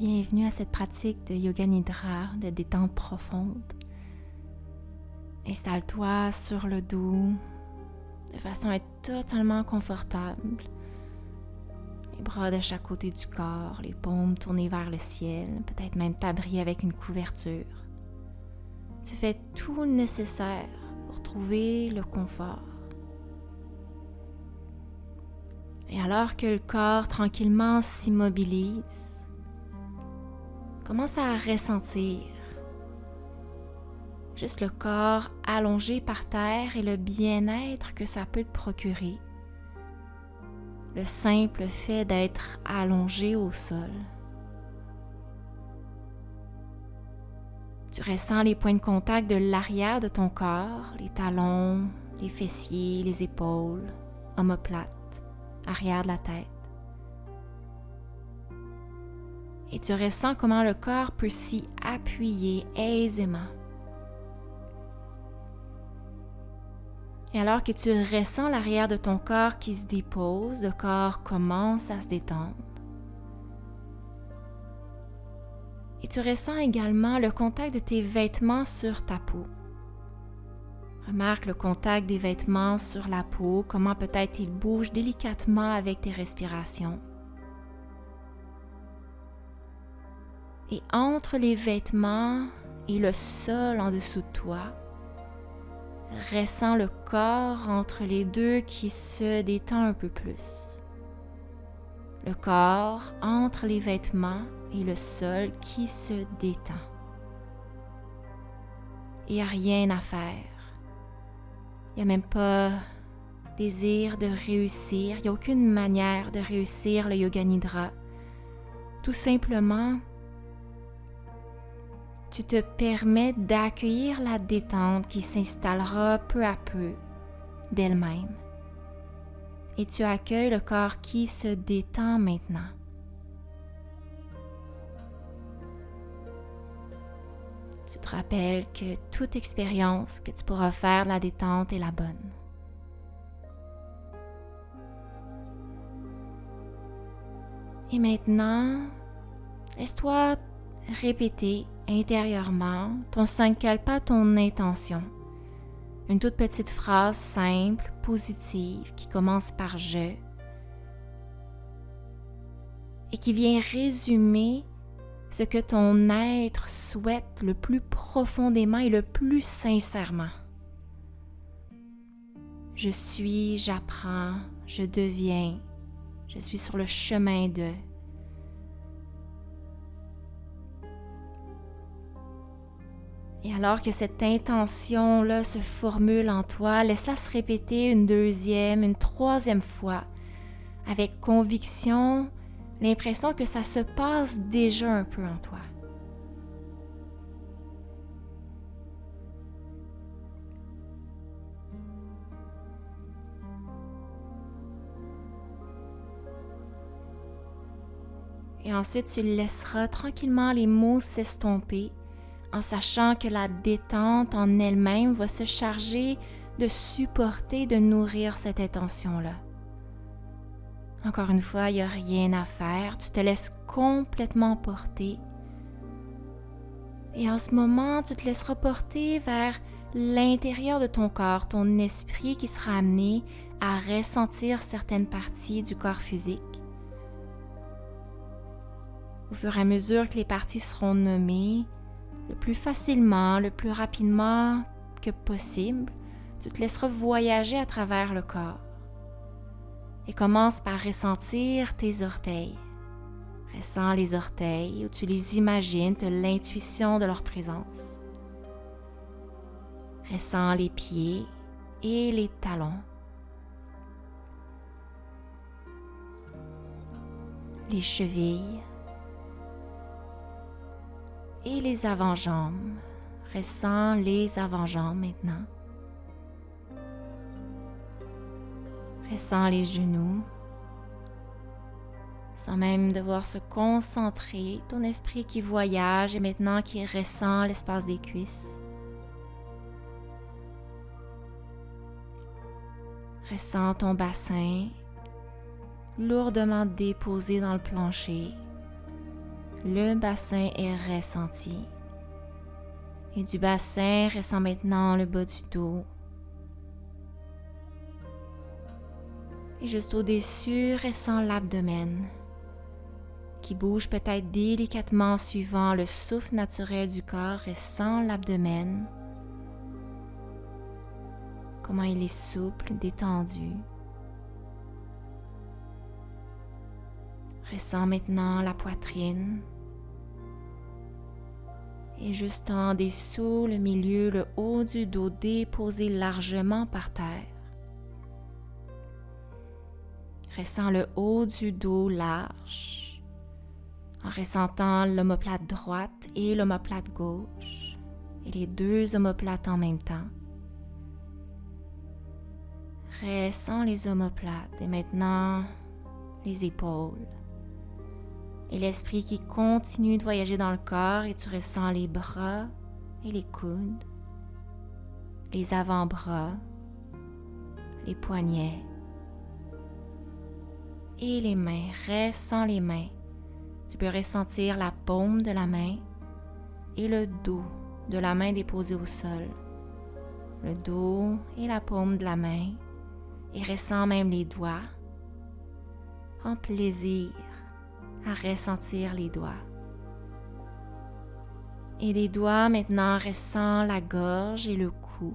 Bienvenue à cette pratique de Yoga Nidra, de détente profonde. Installe-toi sur le dos de façon à être totalement confortable. Les bras de chaque côté du corps, les paumes tournées vers le ciel, peut-être même t'abrier avec une couverture. Tu fais tout le nécessaire pour trouver le confort. Et alors que le corps tranquillement s'immobilise, commence à ressentir juste le corps allongé par terre et le bien-être que ça peut te procurer. Le simple fait d'être allongé au sol. Tu ressens les points de contact de l'arrière de ton corps, les talons, les fessiers, les épaules, omoplate, arrière de la tête. Et tu ressens comment le corps peut s'y appuyer aisément. Et alors que tu ressens l'arrière de ton corps qui se dépose, le corps commence à se détendre. Et tu ressens également le contact de tes vêtements sur ta peau. Remarque le contact des vêtements sur la peau, comment peut-être ils bougent délicatement avec tes respirations. Et entre les vêtements et le sol en dessous de toi, ressens le corps entre les deux qui se détend un peu plus. Le corps entre les vêtements et le sol qui se détend. Il n'y a rien à faire. Il n'y a même pas désir de réussir. Il n'y a aucune manière de réussir le Yoga Nidra. Tout simplement, tu te permets d'accueillir la détente qui s'installera peu à peu d'elle-même. Et tu accueilles le corps qui se détend maintenant. Tu te rappelles que toute expérience que tu pourras faire de la détente est la bonne. Et maintenant, laisse-toi répéter intérieurement ton sankalpa, ton intention. Une toute petite phrase simple, positive, qui commence par « je » et qui vient résumer ce que ton être souhaite le plus profondément et le plus sincèrement. Je suis, j'apprends, je deviens, je suis sur le chemin de... Et alors que cette intention-là se formule en toi, laisse-la se répéter une deuxième, une troisième fois, avec conviction, l'impression que ça se passe déjà un peu en toi. Et ensuite, tu laisseras tranquillement les mots s'estomper, en sachant que la détente en elle-même va se charger de supporter, de nourrir cette intention-là. Encore une fois, il n'y a rien à faire, tu te laisses complètement porter. Et en ce moment, tu te laisseras porter vers l'intérieur de ton corps, ton esprit qui sera amené à ressentir certaines parties du corps physique. Au fur et à mesure que les parties seront nommées, le plus facilement, le plus rapidement que possible, tu te laisseras voyager à travers le corps. Et commence par ressentir tes orteils. Ressens les orteils, où tu les imagines, tu as l'intuition de leur présence. Ressens les pieds et les talons. Les chevilles. Et les avant-jambes. Ressens les avant-jambes maintenant. Ressens les genoux. Sans même devoir se concentrer, ton esprit qui voyage et maintenant qui ressent l'espace des cuisses. Ressens ton bassin lourdement déposé dans le plancher. le bassin est ressenti. Et du bassin, ressens maintenant le bas du dos. Et juste au-dessus, ressens l'abdomen qui bouge peut-être délicatement suivant le souffle naturel du corps. Ressens l'abdomen, comment il est souple, détendu. Ressens maintenant la poitrine. Et juste en dessous, le milieu, le haut du dos déposé largement par terre. Ressens le haut du dos large, en ressentant l'omoplate droite et l'omoplate gauche, et les deux omoplates en même temps. Ressens les omoplates et maintenant les épaules. Et l'esprit qui continue de voyager dans le corps et tu ressens les bras et les coudes, les avant-bras, les poignets et les mains. Ressens les mains. Tu peux ressentir la paume de la main et le dos de la main déposée au sol. Le dos et la paume de la main et ressens même les doigts. Prends plaisir à ressentir les doigts. Et des doigts maintenant ressens la gorge et le cou.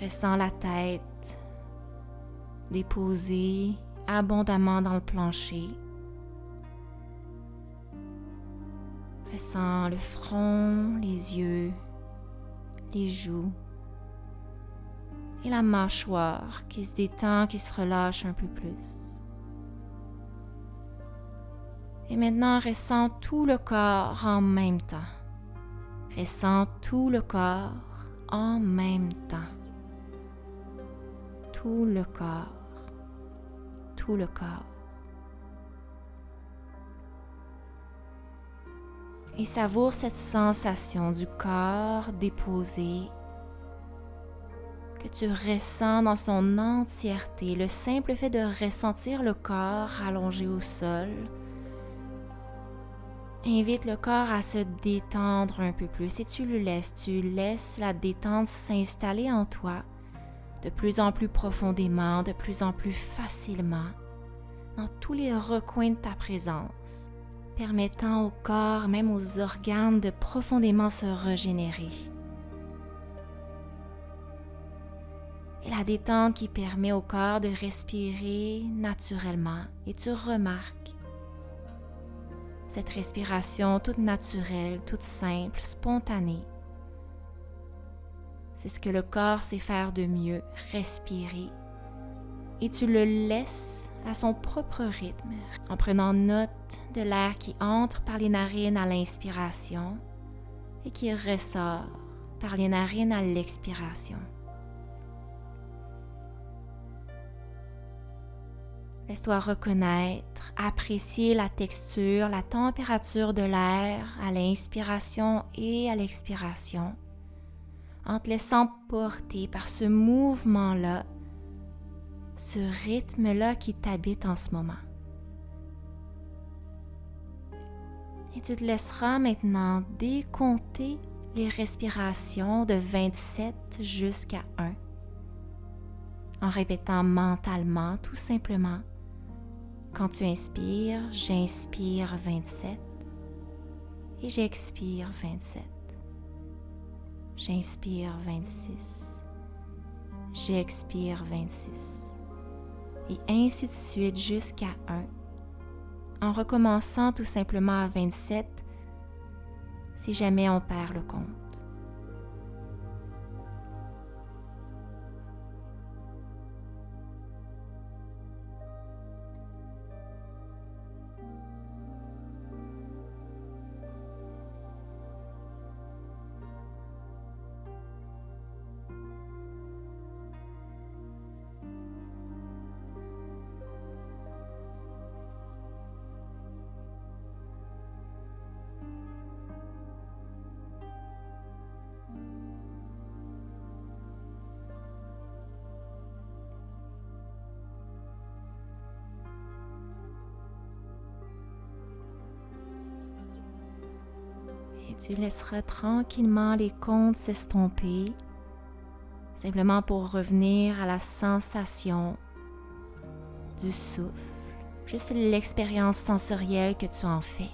Ressens la tête déposée abondamment dans le plancher. Ressens le front, les yeux, les joues et la mâchoire qui se détend, qui se relâche un peu plus. Et maintenant, ressens tout le corps en même temps. Ressens tout le corps en même temps. Tout le corps. Tout le corps. Et savoure cette sensation du corps déposé que tu ressens dans son entièreté. Le simple fait de ressentir le corps allongé au sol invite le corps à se détendre un peu plus et tu laisses la détente s'installer en toi de plus en plus profondément, de plus en plus facilement, dans tous les recoins de ta présence, permettant au corps, même aux organes, de profondément se régénérer. Et la détente qui permet au corps de respirer naturellement. Et tu remarques cette respiration toute naturelle, toute simple, spontanée. C'est ce que le corps sait faire de mieux, respirer. Et tu le laisses à son propre rythme, en prenant note de l'air qui entre par les narines à l'inspiration et qui ressort par les narines à l'expiration. Laisse-toi reconnaître, apprécier la texture, la température de l'air à l'inspiration et à l'expiration, en te laissant porter par ce mouvement-là, ce rythme-là qui t'habite en ce moment. Et tu te laisseras maintenant décompter les respirations de 27 jusqu'à 1, en répétant mentalement tout simplement. Quand tu inspires, j'inspire 27 et j'expire 27. J'inspire 26, j'expire 26 et ainsi de suite jusqu'à 1, en recommençant tout simplement à 27 si jamais on perd le compte. Et tu laisseras tranquillement les comptes s'estomper, simplement pour revenir à la sensation du souffle, juste l'expérience sensorielle que tu en fais.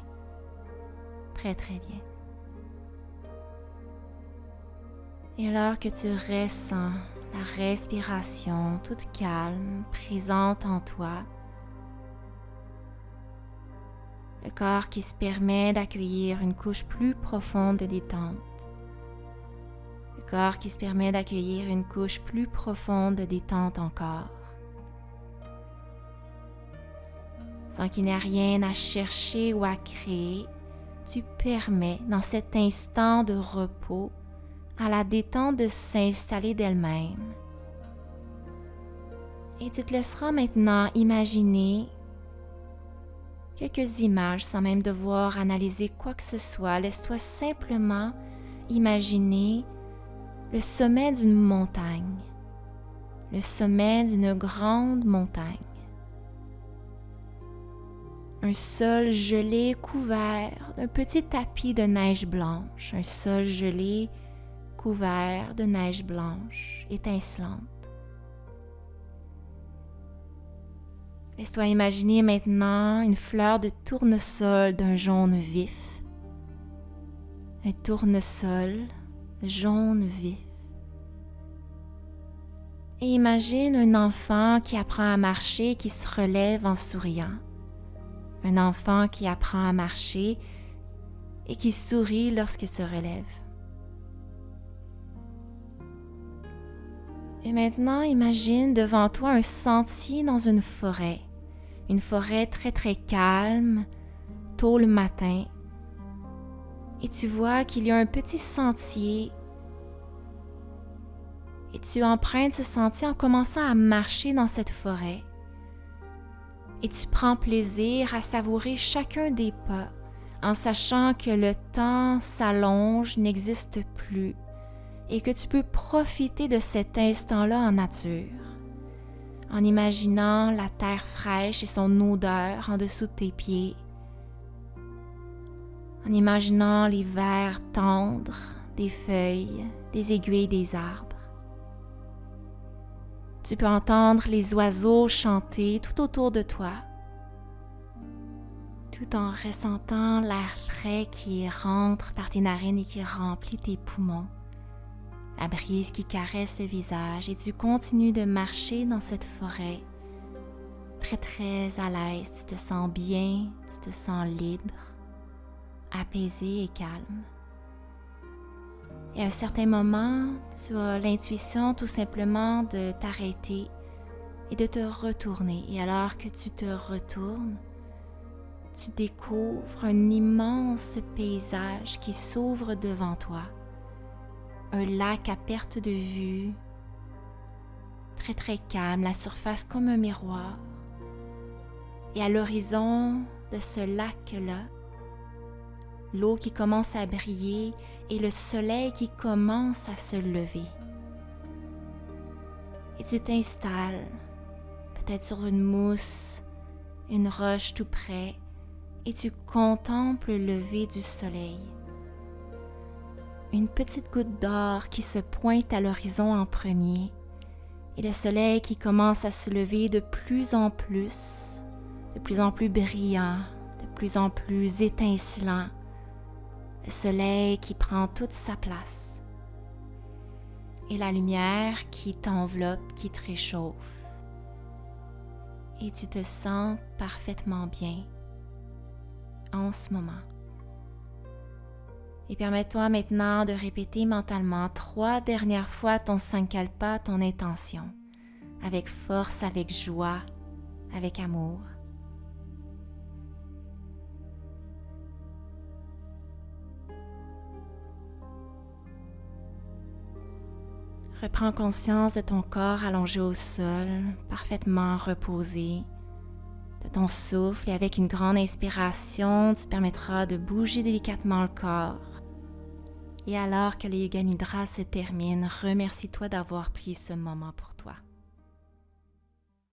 Très très bien. Et alors que tu ressens la respiration toute calme, présente en toi, le corps qui se permet d'accueillir une couche plus profonde de détente, le corps qui se permet d'accueillir une couche plus profonde de détente encore, sans qu'il n'y ait rien à chercher ou à créer, tu permets dans cet instant de repos à la détente de s'installer d'elle-même. Et tu te laisseras maintenant imaginer quelques images sans même devoir analyser quoi que ce soit. Laisse-toi simplement imaginer le sommet d'une montagne, le sommet d'une grande montagne. Un sol gelé couvert d'un petit tapis de neige blanche, un sol gelé couvert de neige blanche étincelante. Laisse-toi imaginer maintenant une fleur de tournesol d'un jaune vif. Un tournesol jaune vif. Et imagine un enfant qui apprend à marcher, qui se relève en souriant. Un enfant qui apprend à marcher et qui sourit lorsqu'il se relève. Et maintenant, imagine devant toi un sentier dans une forêt très très calme, tôt le matin. Et tu vois qu'il y a un petit sentier et tu empruntes ce sentier en commençant à marcher dans cette forêt. Et tu prends plaisir à savourer chacun des pas en sachant que le temps s'allonge, n'existe plus et que tu peux profiter de cet instant-là en nature, en imaginant la terre fraîche et son odeur en dessous de tes pieds, en imaginant les vers tendres des feuilles, des aiguilles des arbres. Tu peux entendre les oiseaux chanter tout autour de toi, tout en ressentant l'air frais qui rentre par tes narines et qui remplit tes poumons. La brise qui caresse le visage et tu continues de marcher dans cette forêt, très très à l'aise, tu te sens bien, tu te sens libre, apaisé et calme. Et à un certain moment, tu as l'intuition tout simplement de t'arrêter et de te retourner. Et alors que tu te retournes, tu découvres un immense paysage qui s'ouvre devant toi. Un lac à perte de vue, très très calme, la surface comme un miroir. Et à l'horizon de ce lac-là, l'eau qui commence à briller et le soleil qui commence à se lever. Et tu t'installes, peut-être sur une mousse, une roche tout près, et tu contemples le lever du soleil. Une petite goutte d'or qui se pointe à l'horizon en premier, et le soleil qui commence à se lever de plus en plus brillant, de plus en plus étincelant. Le soleil qui prend toute sa place. Et la lumière qui t'enveloppe, qui te réchauffe. Et tu te sens parfaitement bien en ce moment. Et permets-toi maintenant de répéter mentalement 3 dernières fois ton Sankalpa, ton intention, avec force, avec joie, avec amour. Reprends conscience de ton corps allongé au sol, parfaitement reposé, de ton souffle et avec une grande inspiration, tu permettras de bouger délicatement le corps. Et alors que le Yoga Nidra se termine, remercie-toi d'avoir pris ce moment pour toi.